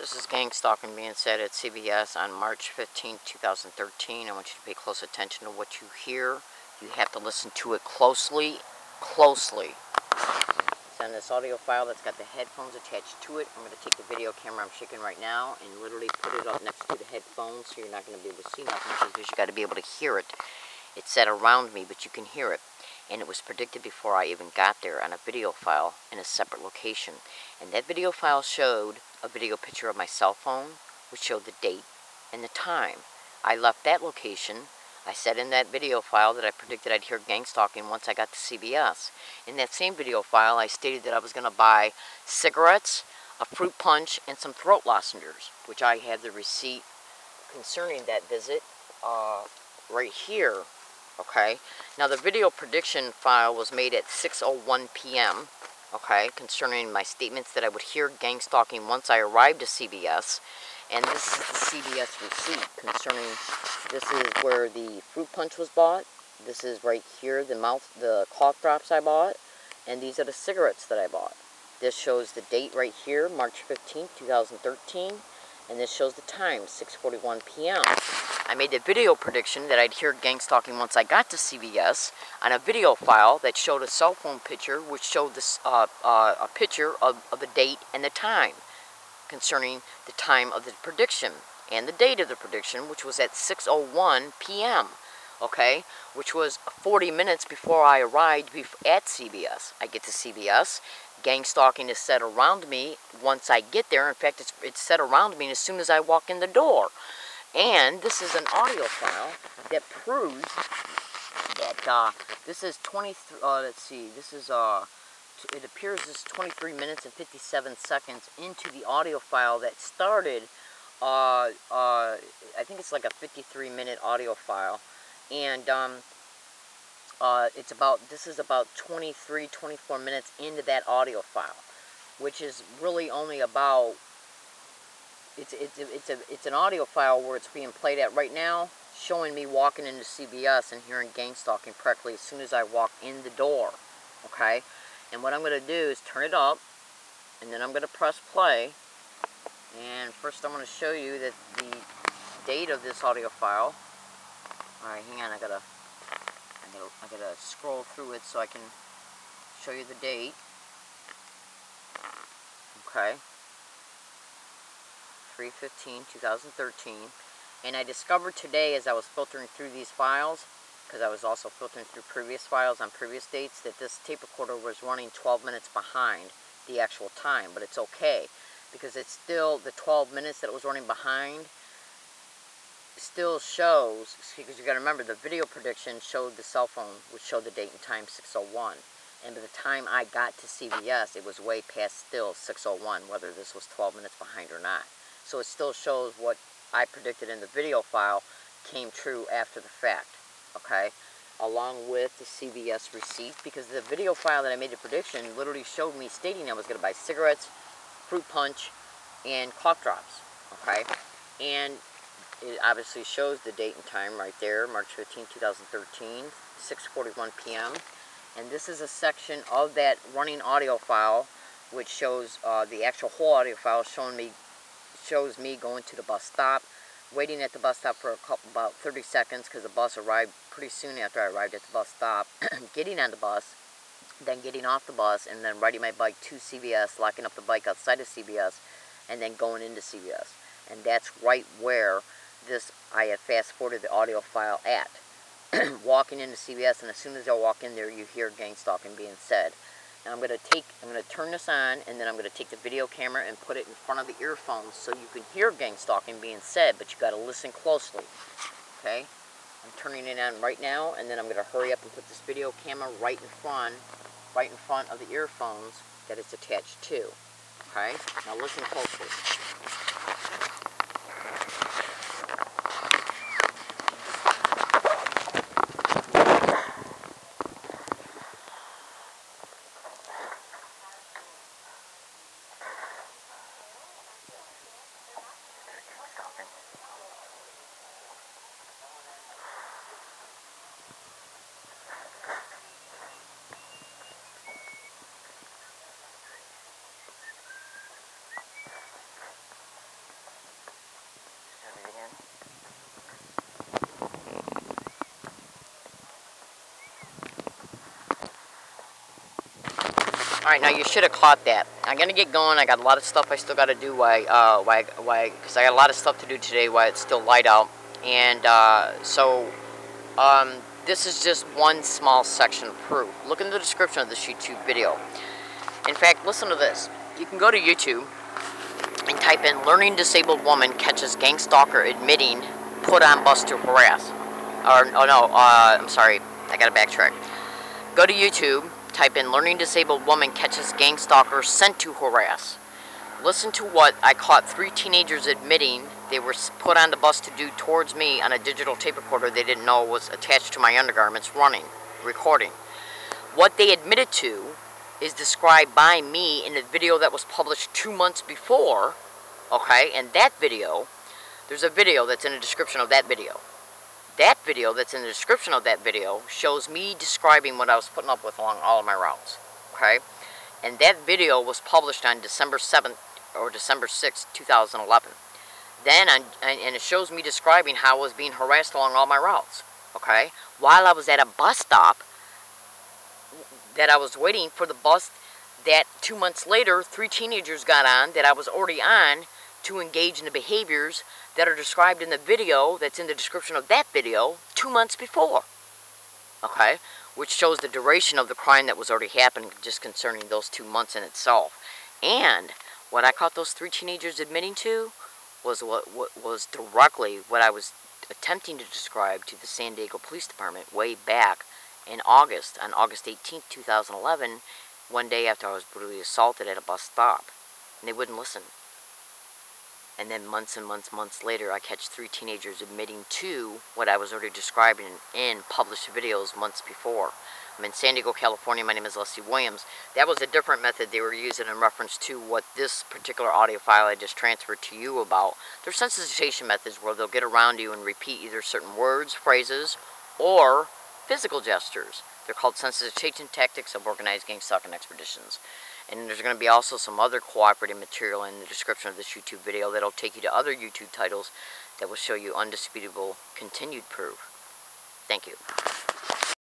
This is GangStalking being said at CBS on March 15, 2013. I want you to pay close attention to what you hear. You have to listen to it closely. It's on this audio file that's got the headphones attached to it. I'm going to take the video camera I'm shaking right now and literally put it up next to the headphones so you're not going to be able to see nothing because you got to be able to hear it. It's set around me, but you can hear it. And it was predicted before I even got there on a video file in a separate location. And that video file showed a video picture of my cell phone, which showed the date and the time. I left that location. I said in that video file that I predicted I'd hear GangStalking once I got to CBS. In that same video file, I stated that I was going to buy cigarettes, a fruit punch, and some throat lozenges, which I have the receipt concerning that visit right here. Okay, now the video prediction file was made at 6:01 p.m. Okay, concerning my statements that I would hear GangStalking once I arrived to CBS, and this is the CBS receipt concerning. This is where the fruit punch was bought. This is right here the cough drops I bought, and these are the cigarettes that I bought. This shows the date right here, March 15, 2013, and this shows the time, 6:41 p.m. I made the video prediction that I'd hear GangStalking once I got to CBS on a video file that showed a cell phone picture, which showed this a picture of the date and the time, concerning the time of the prediction and the date of the prediction, which was at 6:01 p.m. Okay, which was 40 minutes before I arrived at CBS. I get to CBS. GangStalking is set around me once I get there. In fact, it's set around me as soon as I walk in the door. And this is an audio file that proves that this is 23. Let's see. This is it appears this is 23 minutes and 57 seconds into the audio file that started. I think it's like a 53-minute audio file, and this is about 23, 24 minutes into that audio file, which is really only about. It's an audio file where it's being played at right now, showing me walking into CBS and hearing GangStalking correctly as soon as I walk in the door. Okay, and what I'm going to do is turn it up, and then I'm going to press play. And first, I'm going to show you that the date of this audio file. All right, hang on. I gotta scroll through it so I can show you the date. Okay. 3/15/2013, and I discovered today as I was filtering through these files, because I was also filtering through previous files on previous dates, that this tape recorder was running 12 minutes behind the actual time, but it's okay, because it's still, the 12 minutes that it was running behind still shows, because you got to remember, the video prediction showed the cell phone, which showed the date and time 6:01. And by the time I got to CBS, it was way past still 6:01, whether this was 12 minutes behind or not. So it still shows what I predicted in the video file came true after the fact, okay? Along with the CBS receipt, because the video file that I made the prediction literally showed me stating I was going to buy cigarettes, fruit punch, and cough drops, okay? And it obviously shows the date and time right there, March 15, 2013, 6:41 p.m. And this is a section of that running audio file, which shows the actual whole audio file shows me going to the bus stop, waiting at the bus stop for about 30 seconds because the bus arrived pretty soon after I arrived at the bus stop, getting on the bus, then getting off the bus, and then riding my bike to CBS, locking up the bike outside of CBS, and then going into CBS. And that's right where I have fast-forwarded the audio file at. Walking into CBS, and as soon as I walk in there, you hear GangStalking being said. Now I'm going to turn this on, and then I'm going to take the video camera and put it in front of the earphones so you can hear GangStalking being said, but you got to listen closely. Okay? I'm turning it on right now, and then I'm going to hurry up and put this video camera right in front of the earphones that it's attached to. Okay? Now listen closely. Alright, now you should have caught that. I'm gonna get going. I got a lot of stuff I still gotta do because I got a lot of stuff to do today while it's still light out. And this is just one small section of proof. Look in the description of this YouTube video. In fact, listen to this. You can go to YouTube and type in "Learning Disabled Woman Catches Gang Stalker Admitting Put on Bus to Harass." I'm sorry. I gotta backtrack. Go to YouTube, type in "Learning Disabled Woman Catches Gang Stalker Sent to Harass." Listen to what I caught 3 teenagers admitting they were put on the bus to do towards me on a digital tape recorder they didn't know was attached to my undergarments recording. What they admitted to is described by me in the video that was published 2 months before, okay? And that video, there's a video that's in the description of that video. That video that's in the description of that video shows me describing what I was putting up with along all of my routes, okay? And that video was published on December 7th or December 6th, 2011. And it shows me describing how I was being harassed along all my routes, okay? While I was at a bus stop that I was waiting for the bus that 2 months later, 3 teenagers got on that I was already on to engage in the behaviors that are described in the video that's in the description of that video 2 months before, okay? Which shows the duration of the crime that was already happening just concerning those 2 months in itself. And what I caught those 3 teenagers admitting to was was directly what I was attempting to describe to the San Diego Police Department way back in August, on August 18th, 2011, one day after I was brutally assaulted at a bus stop. And they wouldn't listen. And then months and months later, I catch 3 teenagers admitting to what I was already describing in published videos months before. I'm in San Diego, California. My name is Leslie Williams. That was a different method they were using in reference to what this particular audio file I just transferred to you about. They're sensitization methods where they'll get around you and repeat either certain words, phrases, or physical gestures. They're called sensitization tactics of organized gang stalking expeditions. And there's going to be also some other cooperative material in the description of this YouTube video that'll take you to other YouTube titles that will show you undisputable continued proof. Thank you.